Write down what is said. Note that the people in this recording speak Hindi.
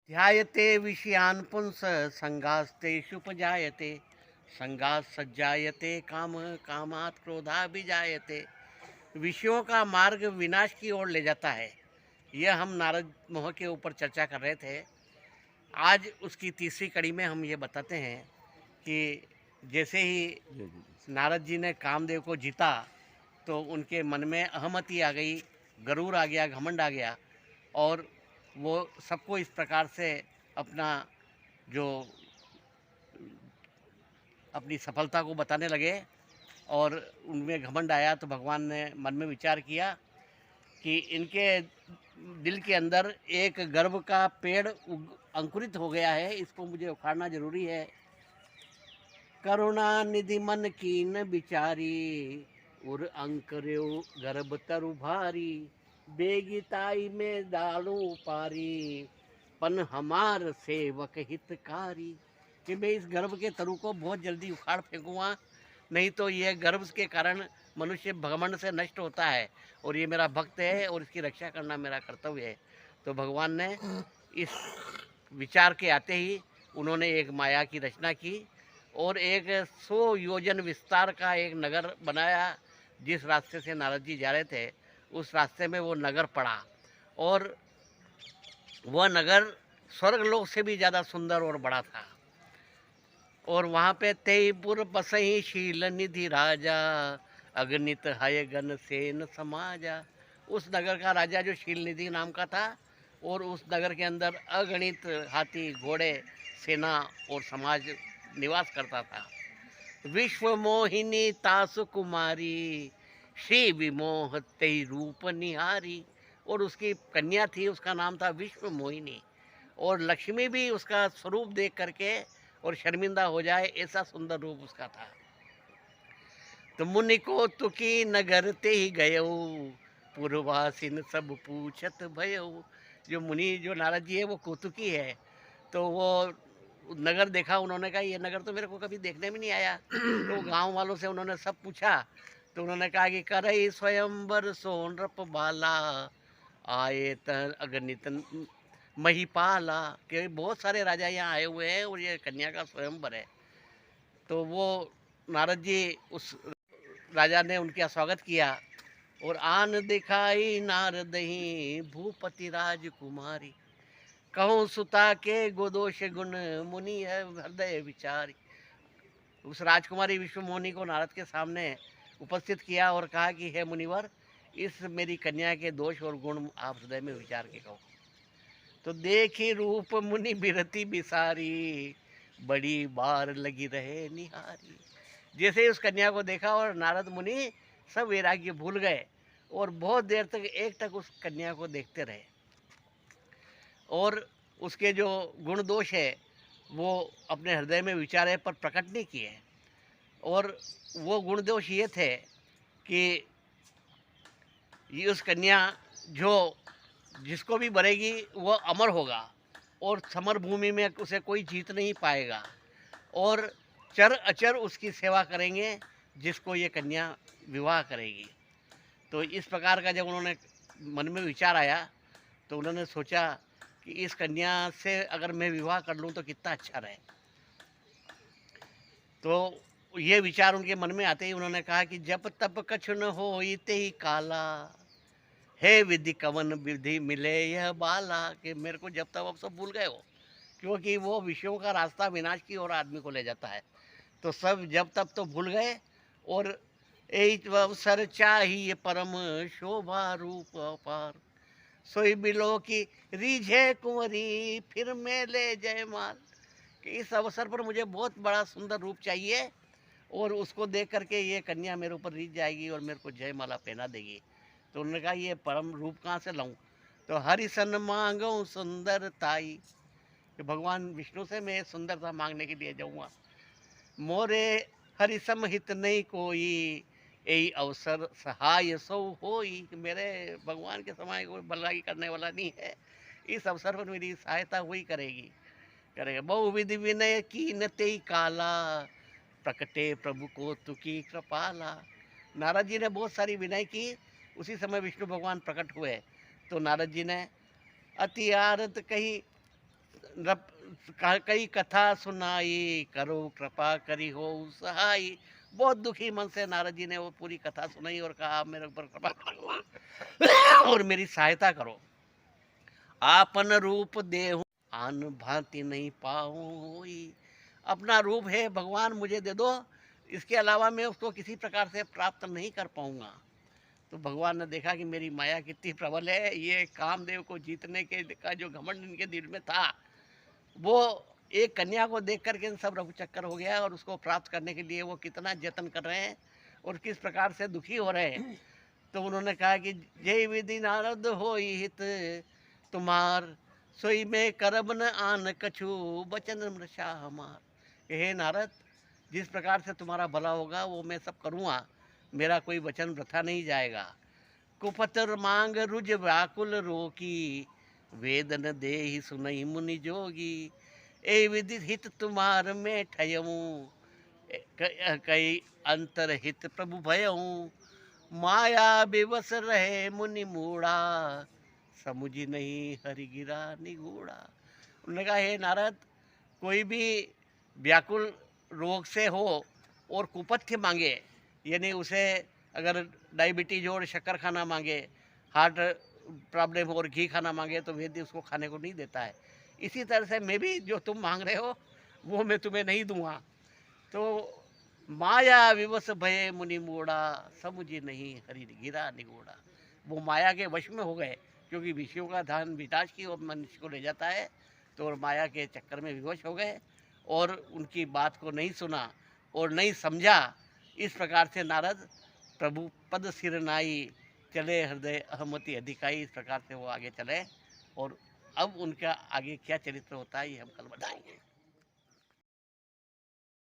ध्यायते विषयान् पुंस संगास्तेषुपजायते संगात् सज्जायते काम कामात् क्रोधाभिजायते। विषयों का मार्ग विनाश की ओर ले जाता है। यह हम नारद मोह के ऊपर चर्चा कर रहे थे। आज उसकी तीसरी कड़ी में हम ये बताते हैं कि जैसे ही नारद जी ने कामदेव को जीता तो उनके मन में अहमति आ गई, गरूर आ गया, घमंड आ गया और वो सबको इस प्रकार से अपना जो अपनी सफलता को बताने लगे और उनमें घमंड आया। तो भगवान ने मन में विचार किया कि इनके दिल के अंदर एक गर्व का पेड़ अंकुरित हो गया है, इसको मुझे उखाड़ना जरूरी है। करुणा निधि मन कीन बिचारी उर अंकुर्यो गर्भ तरु भारी बेगिताई में डालू पारी पन हमार सेवक हितकारी। कि मैं इस गर्भ के तरु को बहुत जल्दी उखाड़ फेंकूँगा, नहीं तो यह गर्भ के कारण मनुष्य घमंड से नष्ट होता है और ये मेरा भक्त है और इसकी रक्षा करना मेरा कर्तव्य है। तो भगवान ने इस विचार के आते ही उन्होंने एक माया की रचना की और एक 100 योजन विस्तार का एक नगर बनाया। जिस रास्ते से नारद जी जा रहे थे उस रास्ते में वो नगर पड़ा और वह नगर स्वर्गलोक से भी ज़्यादा सुंदर और बड़ा था। और वहाँ पे तेईपुर बसही शील निधि राजा अगणित हय गण सेन समाजा। उस नगर का राजा जो शील निधि नाम का था और उस नगर के अंदर अगणित हाथी घोड़े सेना और समाज निवास करता था। विश्व मोहिनी तासु कुमारी श्री विमोह तेई रूप निहारी। और उसकी कन्या थी, उसका नाम था विश्व मोहिनी। और लक्ष्मी भी उसका स्वरूप देख करके और शर्मिंदा हो जाए ऐसा सुंदर रूप उसका था। तो मुनि को तुकी नगर ते ही गयो पूर्वासिन सब पूछत भयो। जो मुनि जो नारद जी है वो कौतुकी है, तो वो नगर देखा, उन्होंने कहा ये नगर तो मेरे को कभी देखने में नहीं आया। तो गांव वालों से उन्होंने सब पूछा तो उन्होंने कहा कि करई स्वयंवर सोनरप बाला आए तर अगणित महिपाला। कि बहुत सारे राजा यहाँ आए हुए हैं और ये कन्या का स्वयंवर है। तो वो नारद जी उस राजा ने उनका स्वागत किया और आन दिखाई नारद ही भूपति राजकुमारी कहूँ सुता के गोदोष गुण मुनि है हृदय विचारी। उस राजकुमारी विश्व मोहिनी को नारद के सामने उपस्थित किया और कहा कि हे मुनिवर, इस मेरी कन्या के दोष और गुण आप हृदय में विचार के कहो। तो देखी रूप मुनि बिरती बिसारी बड़ी बार लगी रहे निहारी। जैसे ही उस कन्या को देखा और नारद मुनि सब वैराग्य भूल गए और बहुत देर तक एक टक उस कन्या को देखते रहे और उसके जो गुण दोष है वो अपने हृदय में विचारे पर प्रकट नहीं किए। और वो गुण दोष ये थे कि ये उस कन्या जो जिसको भी बनेगी वो अमर होगा और समर भूमि में उसे कोई जीत नहीं पाएगा और चर अचर उसकी सेवा करेंगे जिसको ये कन्या विवाह करेगी। तो इस प्रकार का जब उन्होंने मन में विचार आया तो उन्होंने सोचा कि इस कन्या से अगर मैं विवाह कर लूँ तो कितना अच्छा रहे। तो ये विचार उनके मन में आते ही उन्होंने कहा कि जब तब कछु न हो ते ही काला हे विधि कवन विधि मिले यह बाला। कि मेरे को जब तक अब सब भूल गए हो, क्योंकि वो विषयों का रास्ता विनाश की ओर आदमी को ले जाता है। तो सब जब तब तो भूल गए और एक अवसर चाहिए परम शोभा रूप अपार सोई बिलो की रीझे कुंवरी फिर मैं ले जय माल। कि इस अवसर पर मुझे बहुत बड़ा सुंदर रूप चाहिए और उसको देख करके ये कन्या मेरे ऊपर रीझ जाएगी और मेरे को जयमाला पहना देगी। तो उन्होंने कहा ये परम रूप कहाँ से लाऊं। तो हरिसन मांगो सुंदरताई, कि भगवान विष्णु से मैं सुंदरता मांगने के लिए जाऊँगा। मोरे हरिसम हित नहीं कोई यही अवसर सहाय सो होई। मेरे भगवान के समय कोई भलाई करने वाला नहीं है, इस अवसर पर मेरी सहायता हुई करेगी करेगा। बहुविधि विनय की नते काला प्रकटे प्रभु को तुकी कृपाला। नारद जी ने बहुत सारी विनय की, उसी समय विष्णु भगवान प्रकट हुए। तो नारद जी ने अति आरत कही कई कथा सुनाई, करो कृपा करी हो सहाई। बहुत दुखी मन से नारद जी ने वो पूरी कथा सुनाई और कहा, आप मेरे ऊपर कृपा करो और मेरी सहायता करो। आपन रूप देहु आन भांति नहीं पाऊँ, अपना रूप है भगवान मुझे दे दो, इसके अलावा मैं उसको किसी प्रकार से प्राप्त नहीं कर पाऊंगा। तो भगवान ने देखा कि मेरी माया कितनी प्रबल है, ये कामदेव को जीतने के का जो घमंड इनके दिल में था, वो एक कन्या को देख करके इन सब रघु चक्कर हो गया और उसको प्राप्त करने के लिए वो कितना जतन कर रहे हैं और किस प्रकार से दुखी हो रहे हैं। तो उन्होंने कहा कि जय विधि नारद हो हित तुम्हार, सोई में करब न आन कछु बचन मृषा हमार। हे नारद, जिस प्रकार से तुम्हारा भला होगा वो मैं सब करूँगा, मेरा कोई वचन वृथा नहीं जाएगा। कुपतर मांग रुज व्याकुल रोकी, वेदन दे ही सुनई मुनि जोगी। ए विधि हित तुम्हार में ठयऊँ, कई अंतर हित प्रभु भयऊँ। माया बेबस रहे मुनि मूढ़ा, समुझी नहीं हरि गिरा निगूढ़ा। उन्होंने कहा, हे नारद, कोई भी व्याकुल रोग से हो और कुपथ्य मांगे, यानी उसे अगर डायबिटीज और शक्कर खाना मांगे, हार्ट प्रॉब्लम और घी खाना मांगे, तो वैद्य उसको खाने को नहीं देता है। इसी तरह से मैं भी जो तुम मांग रहे हो वो मैं तुम्हें नहीं दूंगा। तो माया विवश भय मुनि मूढ़ा, समुझी नहीं हरि गिरा निगूढ़ा। वो माया के वश में हो गए, क्योंकि विषयों का ध्यान विनाश की ओर मनुष्य को ले जाता है। तो और माया के चक्कर में विवश हो गए और उनकी बात को नहीं सुना और नहीं समझा। इस प्रकार से नारद प्रभु पद सिर नाई, चले हृदय अहमति अधिकाई। इस प्रकार से वो आगे चले और अब उनका आगे क्या चरित्र होता है ये हम कल बताएंगे।